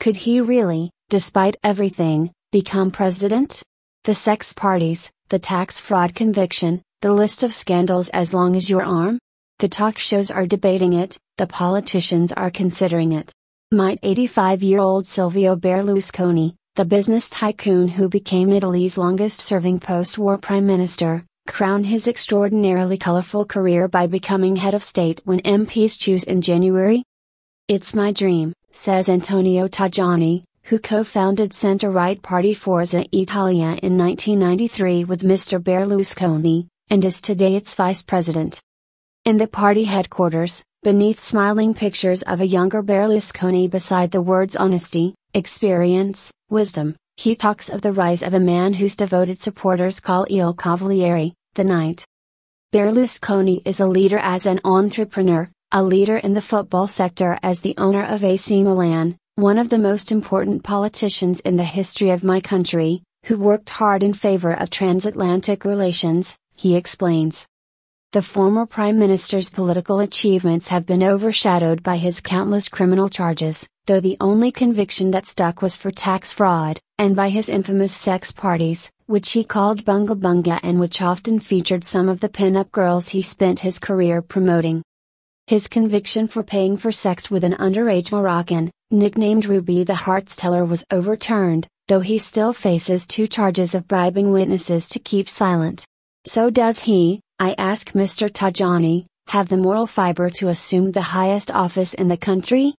Could he really, despite everything, become president? The sex parties, the tax fraud conviction, the list of scandals as long as your arm? The talk shows are debating it, the politicians are considering it. Might 85-year-old Silvio Berlusconi, the business tycoon who became Italy's longest-serving post-war prime minister, crown his extraordinarily colorful career by becoming head of state when MPs choose in January? It's my dream, says Antonio Tajani, who co-founded centre-right party Forza Italia in 1993 with Mr. Berlusconi, and is today its vice president. In the party headquarters, beneath smiling pictures of a younger Berlusconi beside the words honesty, experience, wisdom, he talks of the rise of a man whose devoted supporters call Il Cavaliere, the knight. Berlusconi is a leader as an entrepreneur, a leader in the football sector as the owner of AC Milan, one of the most important politicians in the history of my country, who worked hard in favor of transatlantic relations, he explains. The former prime minister's political achievements have been overshadowed by his countless criminal charges, though the only conviction that stuck was for tax fraud, and by his infamous sex parties, which he called bunga bunga and which often featured some of the pin-up girls he spent his career promoting. His conviction for paying for sex with an underage Moroccan, nicknamed Ruby the Heart's Teller, was overturned, though he still faces 2 charges of bribing witnesses to keep silent. So does he, I ask Mr. Tajani, have the moral fiber to assume the highest office in the country?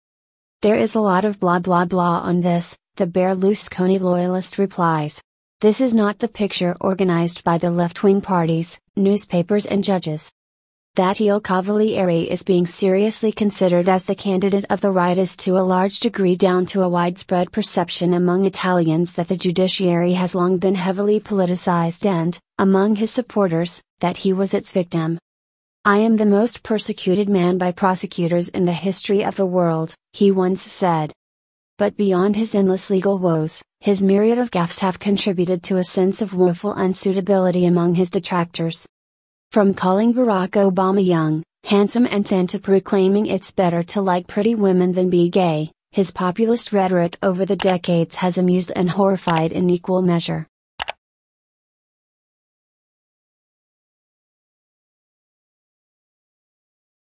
There is a lot of blah blah blah on this, the Berlusconi loyalist replies. This is not the picture organized by the left-wing parties, newspapers and judges. That Il Cavaliere is being seriously considered as the candidate of the right is to a large degree down to a widespread perception among Italians that the judiciary has long been heavily politicized and, among his supporters, that he was its victim. I am the most persecuted man by prosecutors in the history of the world, he once said. But beyond his endless legal woes, his myriad of gaffes have contributed to a sense of woeful unsuitability among his detractors. From calling Barack Obama young, handsome and tan to proclaiming it's better to like pretty women than be gay, his populist rhetoric over the decades has amused and horrified in equal measure.